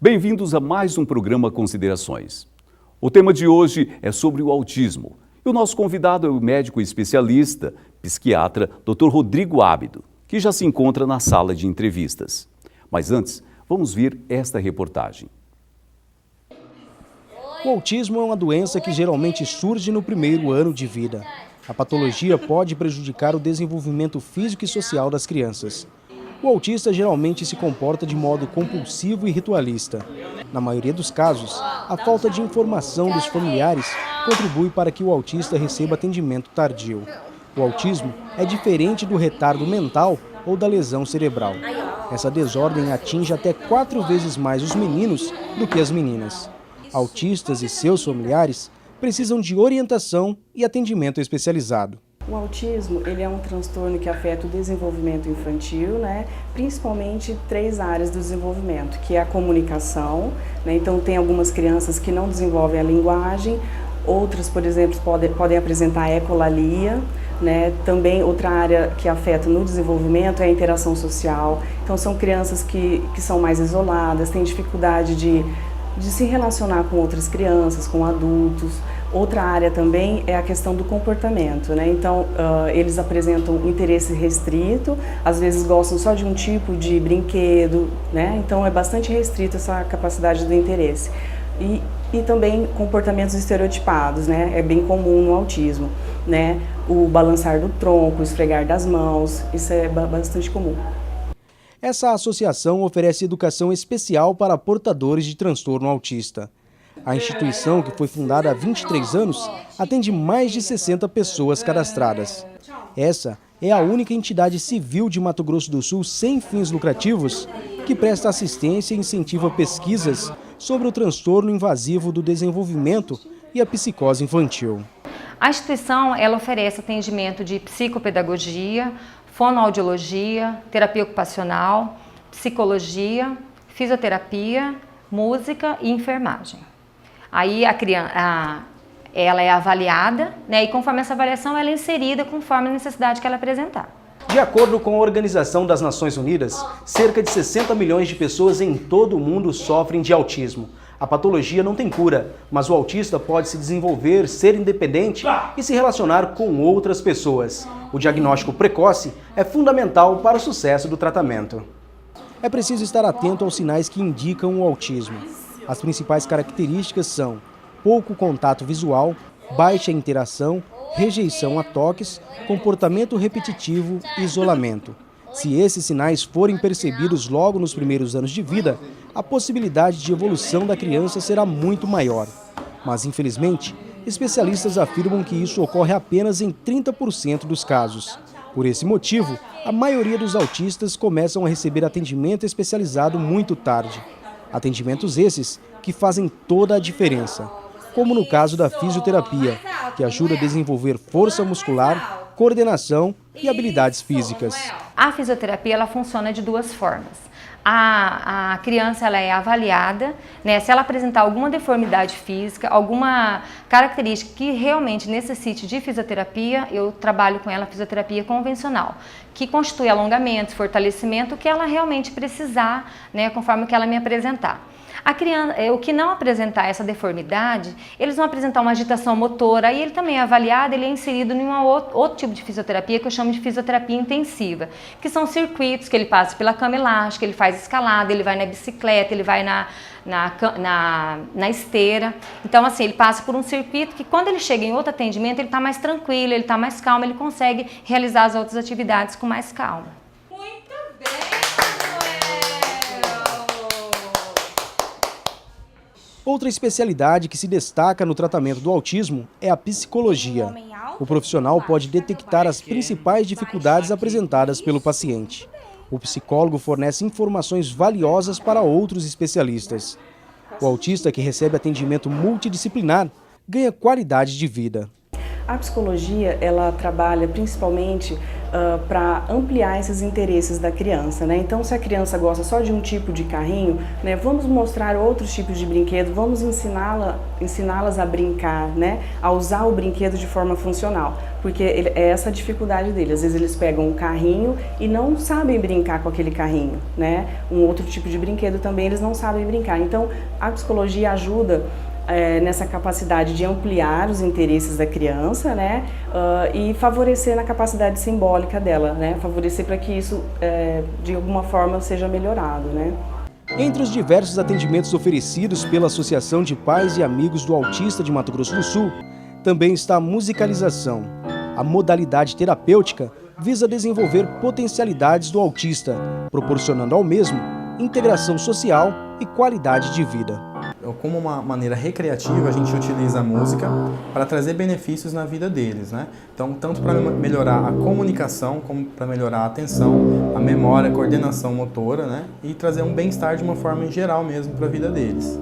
Bem-vindos a mais um programa Considerações. O tema de hoje é sobre o autismo. E o nosso convidado é o médico especialista, psiquiatra, Dr. Rodrigo Ábido, que já se encontra na sala de entrevistas. Mas antes, vamos ver esta reportagem. O autismo é uma doença que geralmente surge no primeiro ano de vida. A patologia pode prejudicar o desenvolvimento físico e social das crianças. O autista geralmente se comporta de modo compulsivo e ritualista. Na maioria dos casos, a falta de informação dos familiares contribui para que o autista receba atendimento tardio. O autismo é diferente do retardo mental ou da lesão cerebral. Essa desordem atinge até 4 vezes mais os meninos do que as meninas. Autistas e seus familiares precisam de orientação e atendimento especializado. O autismo ele é um transtorno que afeta o desenvolvimento infantil, principalmente 3 áreas do desenvolvimento, que é a comunicação, então tem algumas crianças que não desenvolvem a linguagem, outras, por exemplo, podem apresentar ecolalia, também outra área que afeta no desenvolvimento é a interação social, então são crianças que são mais isoladas, têm dificuldade de se relacionar com outras crianças, com adultos. Outra área também é a questão do comportamento, então eles apresentam interesse restrito, às vezes gostam só de um tipo de brinquedo, então é bastante restrita essa capacidade do interesse. E também comportamentos estereotipados, é bem comum no autismo, o balançar do tronco, o esfregar das mãos, isso é bastante comum. Essa associação oferece educação especial para portadores de transtorno autista. A instituição, que foi fundada há 23 anos, atende mais de 60 pessoas cadastradas. Essa é a única entidade civil de Mato Grosso do Sul sem fins lucrativos que presta assistência e incentiva pesquisas sobre o transtorno invasivo do desenvolvimento e a psicose infantil. A instituição ela oferece atendimento de psicopedagogia, fonoaudiologia, terapia ocupacional, psicologia, fisioterapia, música e enfermagem. Aí a criança, ela é avaliada, e conforme essa avaliação ela é inserida conforme a necessidade que ela apresentar. De acordo com a Organização das Nações Unidas, cerca de 60 milhões de pessoas em todo o mundo sofrem de autismo. A patologia não tem cura, mas o autista pode se desenvolver, ser independente e se relacionar com outras pessoas. O diagnóstico precoce é fundamental para o sucesso do tratamento. É preciso estar atento aos sinais que indicam o autismo. As principais características são pouco contato visual, baixa interação, rejeição a toques, comportamento repetitivo e isolamento. Se esses sinais forem percebidos logo nos primeiros anos de vida, a possibilidade de evolução da criança será muito maior. Mas, infelizmente, especialistas afirmam que isso ocorre apenas em 30% dos casos. Por esse motivo, a maioria dos autistas começam a receber atendimento especializado muito tarde. Atendimentos esses que fazem toda a diferença, como no caso da fisioterapia, que ajuda a desenvolver força muscular, coordenação e habilidades físicas. A fisioterapia ela funciona de 2 formas. A criança ela é avaliada, se ela apresentar alguma deformidade física, alguma característica que realmente necessite de fisioterapia, eu trabalho com ela fisioterapia convencional, que constitui alongamento, fortalecimento, o que ela realmente precisar, conforme o que ela me apresentar. A criança, o que não apresentar essa deformidade, eles vão apresentar uma agitação motora, aí ele também é avaliado, ele é inserido em outro tipo de fisioterapia que eu chamo de fisioterapia intensiva, que são circuitos que ele passa pela cama elástica, ele faz escalada, ele vai na bicicleta, ele vai na esteira. Então, assim, ele passa por um circuito que quando ele chega em outro atendimento, ele está mais tranquilo, ele está mais calmo, ele consegue realizar as outras atividades com mais calma. Outra especialidade que se destaca no tratamento do autismo é a psicologia. O profissional pode detectar as principais dificuldades apresentadas pelo paciente. O psicólogo fornece informações valiosas para outros especialistas. O autista que recebe atendimento multidisciplinar ganha qualidade de vida. A psicologia, ela trabalha principalmente para ampliar esses interesses da criança, né? Então, se a criança gosta só de um tipo de carrinho, né, vamos mostrar outros tipos de brinquedo, vamos ensiná-las a brincar, né, a usar o brinquedo de forma funcional, porque é essa a dificuldade deles. Às vezes eles pegam um carrinho e não sabem brincar com aquele carrinho, né? Um outro tipo de brinquedo também eles não sabem brincar. Então, a psicologia ajuda nessa capacidade de ampliar os interesses da criança, né, e favorecer na capacidade simbólica dela, né, favorecer para que isso de alguma forma seja melhorado, né. Entre os diversos atendimentos oferecidos pela Associação de Pais e Amigos do Autista de Mato Grosso do Sul, também está a musicalização. A modalidade terapêutica visa desenvolver potencialidades do autista, proporcionando ao mesmo integração social e qualidade de vida. Como uma maneira recreativa, a gente utiliza a música para trazer benefícios na vida deles, né? Então, tanto para melhorar a comunicação, como para melhorar a atenção, a memória, a coordenação motora, né? E trazer um bem-estar de uma forma em geral mesmo para a vida deles.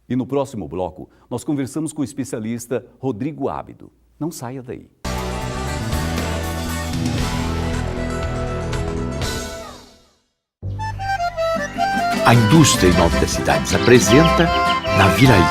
E no próximo bloco, nós conversamos com o especialista Rodrigo Ábido. Não saia daí. A indústria Nova das Cidades apresenta Naviraí.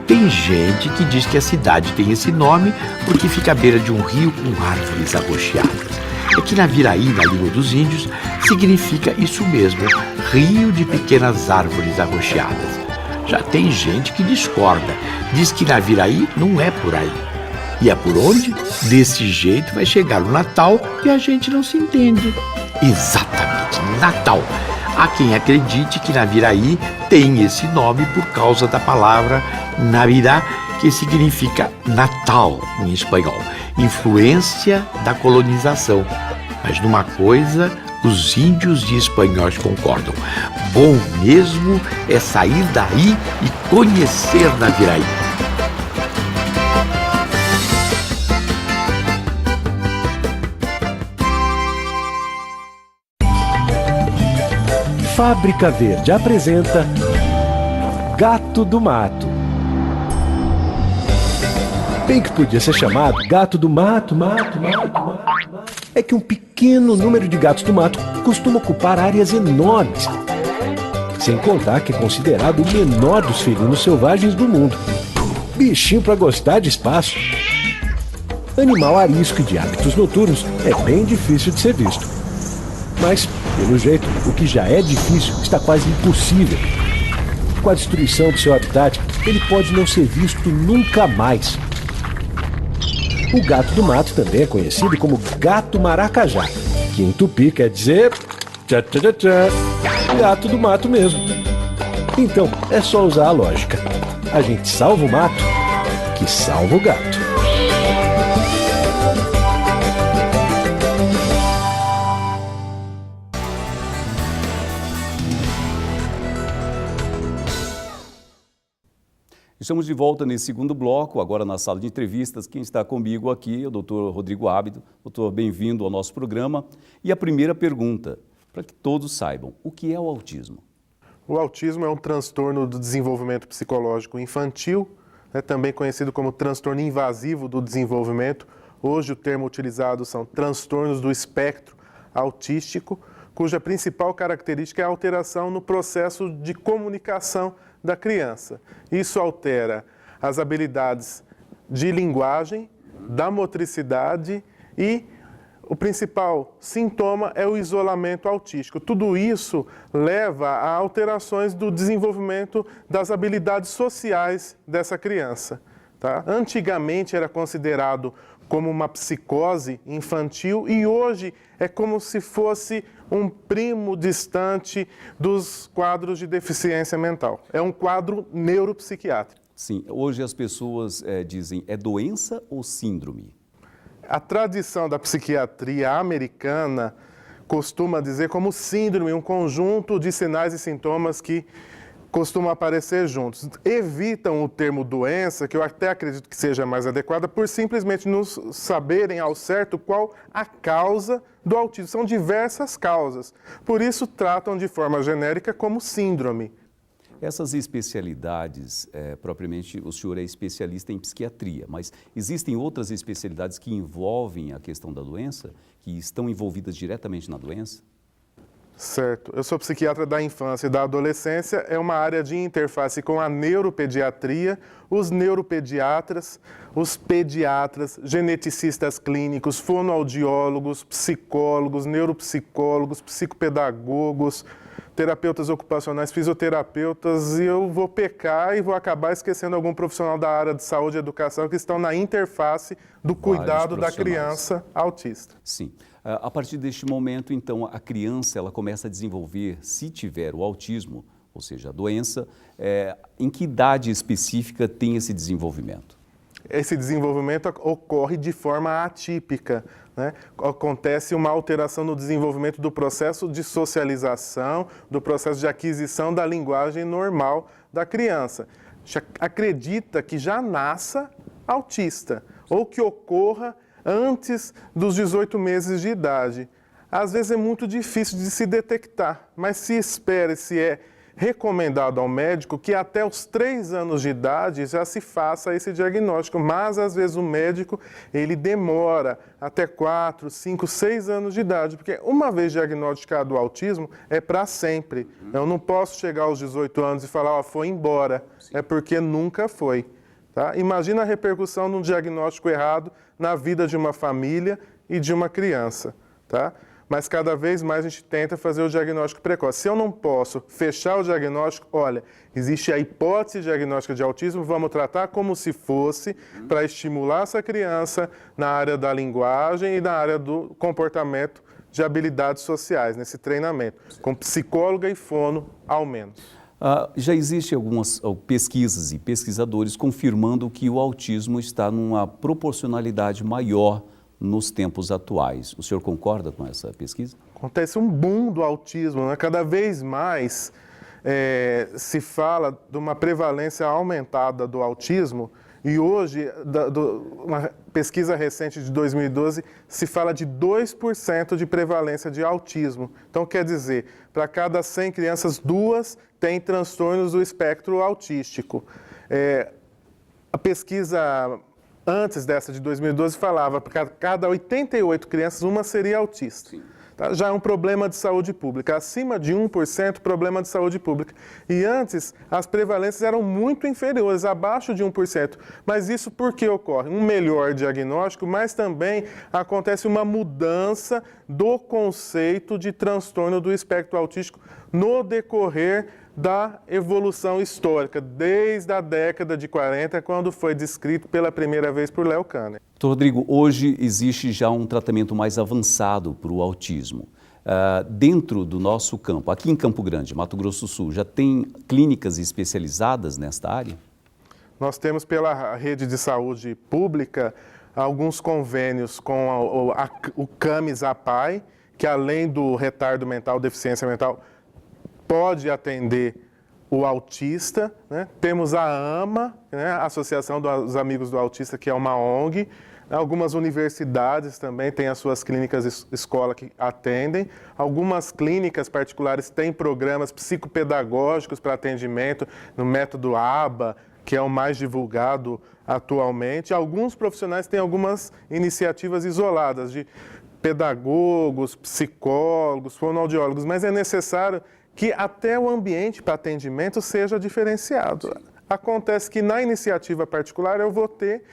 Tem gente que diz que a cidade tem esse nome porque fica à beira de um rio com árvores arroxeadas. É que Naviraí, na língua dos índios, significa isso mesmo, rio de pequenas árvores arroxeadas. Já tem gente que discorda, diz que Naviraí não é por aí. E é por onde? Desse jeito vai chegar o Natal e a gente não se entende. Exatamente, Natal. Há quem acredite que Naviraí tem esse nome por causa da palavra Navidad, que significa Natal em espanhol, influência da colonização. Mas numa coisa, os índios e espanhóis concordam. Bom mesmo é sair daí e conhecer Naviraí. Fábrica Verde apresenta Gato do Mato. Bem que podia ser chamado Gato do Mato. É que um pequeno número de gatos do mato costuma ocupar áreas enormes. Sem contar que é considerado o menor dos felinos selvagens do mundo. Bichinho pra gostar de espaço. Animal arisco e de hábitos noturnos é bem difícil de ser visto. Mas, pelo jeito, o que já é difícil está quase impossível. Com a destruição do seu habitat, ele pode não ser visto nunca mais. O gato do mato também é conhecido como gato maracajá, que em tupi quer dizer tchá, tchá, tchá, tchá, gato do mato mesmo. Então, é só usar a lógica. A gente salva o mato, que salva o gato. Estamos de volta nesse segundo bloco, agora na sala de entrevistas. Quem está comigo aqui é o Dr. Rodrigo Ábido. Doutor, bem-vindo ao nosso programa. E a primeira pergunta, para que todos saibam, o que é o autismo? O autismo é um transtorno do desenvolvimento psicológico infantil, também conhecido como transtorno invasivo do desenvolvimento. Hoje o termo utilizado são transtornos do espectro autístico, cuja principal característica é a alteração no processo de comunicação da criança. Isso altera as habilidades de linguagem, da motricidade e o principal sintoma é o isolamento autístico. Tudo isso leva a alterações do desenvolvimento das habilidades sociais dessa criança. Tá? Antigamente era considerado como uma psicose infantil e hoje é como se fosse um primo distante dos quadros de deficiência mental. É um quadro neuropsiquiátrico. Sim, hoje as pessoas dizem, é doença ou síndrome? A tradição da psiquiatria americana costuma dizer como síndrome um conjunto de sinais e sintomas que costumam aparecer juntos. Evitam o termo doença, que eu até acredito que seja mais adequada, por simplesmente não saberem ao certo qual a causa do autismo. São diversas causas. Por isso, tratam de forma genérica como síndrome. Essas especialidades, propriamente, o senhor é especialista em psiquiatria, mas existem outras especialidades que envolvem a questão da doença, que estão envolvidas diretamente na doença? Certo. Eu sou psiquiatra da infância e da adolescência, é uma área de interface com a neuropediatria, os neuropediatras, os pediatras, geneticistas clínicos, fonoaudiólogos, psicólogos, neuropsicólogos, psicopedagogos, terapeutas ocupacionais, fisioterapeutas, e eu vou pecar e vou acabar esquecendo algum profissional da área de saúde e educação que estão na interface do cuidado da criança autista. Sim. A partir deste momento, então, a criança ela começa a desenvolver, se tiver o autismo, ou seja, a doença, em que idade específica tem esse desenvolvimento? Esse desenvolvimento ocorre de forma atípica, né? Acontece uma alteração no desenvolvimento do processo de socialização, do processo de aquisição da linguagem normal da criança. Acredita que já nasça autista ou que ocorra antes dos 18 meses de idade. Às vezes é muito difícil de se detectar, mas se espera, se é recomendado ao médico que até os 3 anos de idade já se faça esse diagnóstico, mas às vezes o médico ele demora até 4, 5, 6 anos de idade, porque uma vez diagnosticado o autismo é para sempre. Eu não posso chegar aos 18 anos e falar, foi embora, é porque nunca foi. Tá? Imagina a repercussão de um diagnóstico errado na vida de uma família e de uma criança, tá? Mas cada vez mais a gente tenta fazer o diagnóstico precoce. Se eu não posso fechar o diagnóstico, olha, existe a hipótese diagnóstica de autismo, vamos tratar como se fosse para estimular essa criança na área da linguagem e na área do comportamento de habilidades sociais, nesse treinamento, com psicóloga e fono ao menos. Já existem algumas pesquisas e pesquisadores confirmando que o autismo está numa proporcionalidade maior nos tempos atuais. O senhor concorda com essa pesquisa? Acontece um boom do autismo, né? Cada vez mais se fala de uma prevalência aumentada do autismo e hoje, uma pesquisa recente de 2012, se fala de 2% de prevalência de autismo. Então, quer dizer, para cada 100 crianças, 2 têm transtornos do espectro autístico. A pesquisa antes dessa de 2012 falava que cada 88 crianças, uma seria autista. Tá? Já é um problema de saúde pública. Acima de 1%, problema de saúde pública. E antes, as prevalências eram muito inferiores, abaixo de 1%. Mas isso por que ocorre? Um melhor diagnóstico, mas também acontece uma mudança do conceito de transtorno do espectro autístico no decorrer da evolução histórica, desde a década de 40, quando foi descrito pela primeira vez por Léo Kanner. Doutor Rodrigo, hoje existe já um tratamento mais avançado para o autismo. Dentro do nosso campo, aqui em Campo Grande, Mato Grosso do Sul, já tem clínicas especializadas nesta área? Nós temos pela rede de saúde pública alguns convênios com o CAMES-APAI, que além do retardo mental, deficiência mental, pode atender o autista, né? Temos a AMA, né? A Associação dos Amigos do Autista, que é uma ONG. Algumas universidades também têm as suas clínicas escola que atendem. Algumas clínicas particulares têm programas psicopedagógicos para atendimento no método ABA, que é o mais divulgado atualmente. Alguns profissionais têm algumas iniciativas isoladas de pedagogos, psicólogos, fonoaudiólogos, mas é necessário que até o ambiente para atendimento seja diferenciado. Acontece que na iniciativa particular eu vou ter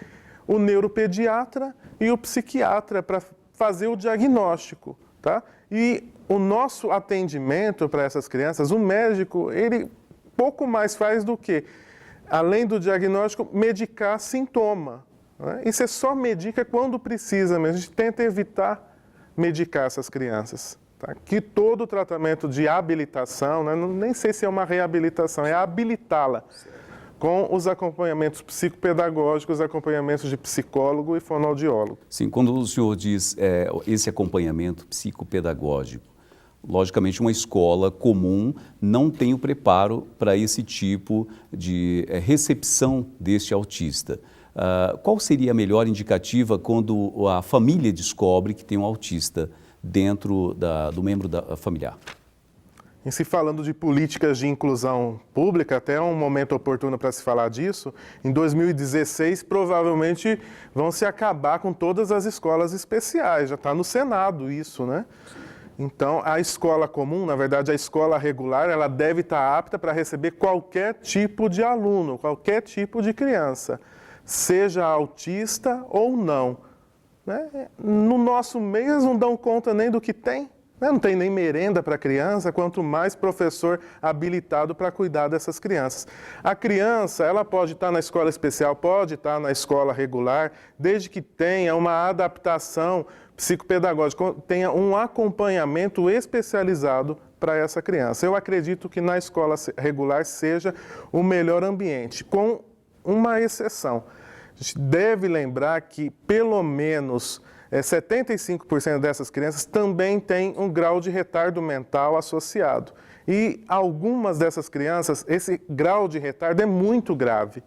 o neuropediatra e o psiquiatra para fazer o diagnóstico, tá? E o nosso atendimento para essas crianças, o médico, ele pouco mais faz do que, além do diagnóstico, medicar sintoma, né? E você só medica quando precisa mesmo. A gente tenta evitar medicar essas crianças. Tá? Que todo o tratamento de habilitação, né, nem sei se é uma reabilitação, é habilitá-la com os acompanhamentos psicopedagógicos, acompanhamentos de psicólogo e fonoaudiólogo. Sim, quando o senhor diz esse acompanhamento psicopedagógico, logicamente uma escola comum não tem o preparo para esse tipo de recepção deste autista. Qual seria a melhor indicativa quando a família descobre que tem um autista dentro do membro familiar? Em se falando de políticas de inclusão pública, até um momento oportuno para se falar disso, em 2016 provavelmente vão se acabar com todas as escolas especiais, já está no Senado isso, né? Então, a escola comum, na verdade a escola regular, ela deve estar apta para receber qualquer tipo de aluno, qualquer tipo de criança, seja autista ou não. Né? No nosso meio eles não dão conta nem do que tem. Não tem nem merenda para criança, quanto mais professor habilitado para cuidar dessas crianças. A criança, ela pode estar na escola especial, pode estar na escola regular, desde que tenha uma adaptação psicopedagógica, tenha um acompanhamento especializado para essa criança. Eu acredito que na escola regular seja o melhor ambiente, com uma exceção. A gente deve lembrar que pelo menos 75% dessas crianças também têm um grau de retardo mental associado. E algumas dessas crianças, esse grau de retardo é muito grave.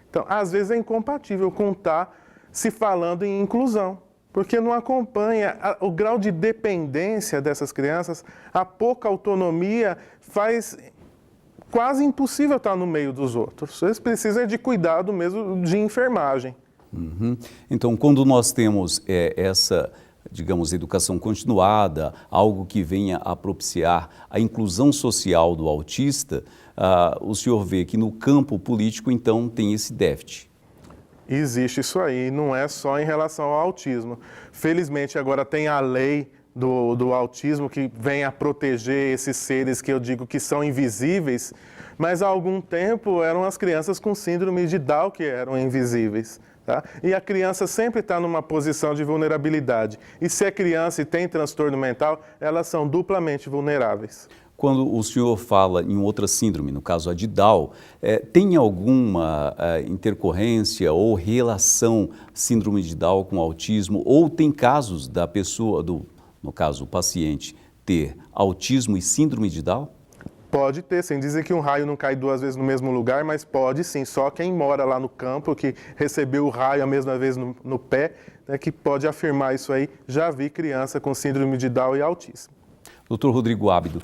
Então, às vezes é incompatível com estar se falando em inclusão, porque não acompanha o grau de dependência dessas crianças, a pouca autonomia faz quase impossível estar no meio dos outros. Eles precisam de cuidado mesmo de enfermagem. Uhum. Então, quando nós temos essa, digamos, educação continuada, algo que venha a propiciar a inclusão social do autista, o senhor vê que no campo político, então, tem esse déficit. Existe isso aí, não é só em relação ao autismo. Felizmente, agora tem a lei do autismo que vem a proteger esses seres que eu digo que são invisíveis, mas há algum tempo eram as crianças com síndrome de Down que eram invisíveis. Tá? E a criança sempre está numa posição de vulnerabilidade. E se é criança e tem transtorno mental, elas são duplamente vulneráveis. Quando o senhor fala em outra síndrome, no caso a de Down, tem alguma intercorrência ou relação síndrome de Down com autismo? Ou tem casos da pessoa, no caso o paciente, ter autismo e síndrome de Down? Pode ter, sem dizer que um raio não cai duas vezes no mesmo lugar, mas pode sim. Só quem mora lá no campo, que recebeu o raio a mesma vez no pé, né, que pode afirmar isso aí. Já vi criança com síndrome de Down e autismo. Dr. Rodrigo Ábido,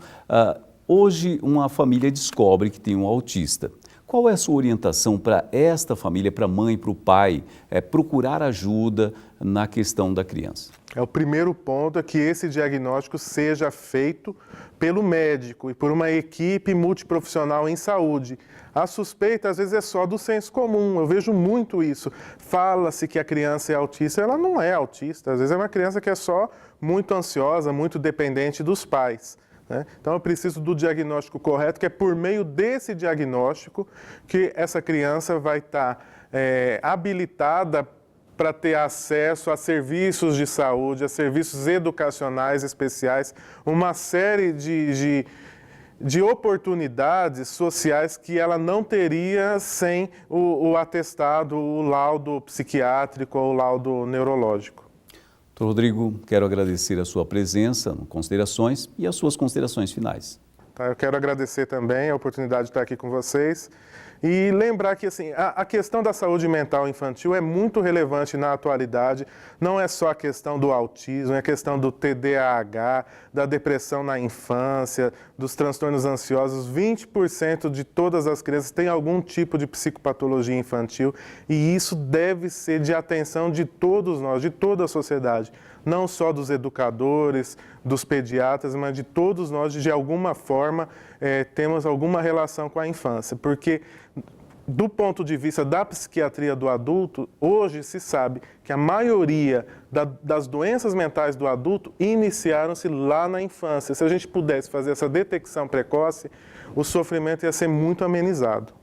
hoje uma família descobre que tem um autista. Qual é a sua orientação para esta família, para a mãe, para o pai, procurar ajuda na questão da criança? O primeiro ponto é que esse diagnóstico seja feito pelo médico e por uma equipe multiprofissional em saúde. A suspeita, às vezes, é só do senso comum. Eu vejo muito isso. Fala-se que a criança é autista, ela não é autista. Às vezes é uma criança que é só muito ansiosa, muito dependente dos pais. Né? Então, eu preciso do diagnóstico correto, que é por meio desse diagnóstico que essa criança vai estar habilitada para ter acesso a serviços de saúde, a serviços educacionais especiais, uma série de oportunidades sociais que ela não teria sem o atestado, o laudo psiquiátrico ou o laudo neurológico. Dr. Rodrigo, quero agradecer a sua presença, considerações e as suas considerações finais. Tá, eu quero agradecer também a oportunidade de estar aqui com vocês e lembrar que assim, a questão da saúde mental infantil é muito relevante na atualidade. Não é só a questão do autismo, é a questão do TDAH, da depressão na infância, dos transtornos ansiosos. 20% de todas as crianças têm algum tipo de psicopatologia infantil e isso deve ser de atenção de todos nós, de toda a sociedade. Não só dos educadores, dos pediatras, mas de todos nós, de alguma forma, temos alguma relação com a infância. Porque, do ponto de vista da psiquiatria do adulto, hoje se sabe que a maioria das doenças mentais do adulto iniciaram-se lá na infância. Se a gente pudesse fazer essa detecção precoce, o sofrimento ia ser muito amenizado.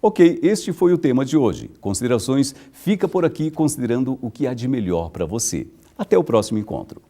Ok, este foi o tema de hoje. Considerações fica por aqui considerando o que há de melhor para você. Até o próximo encontro.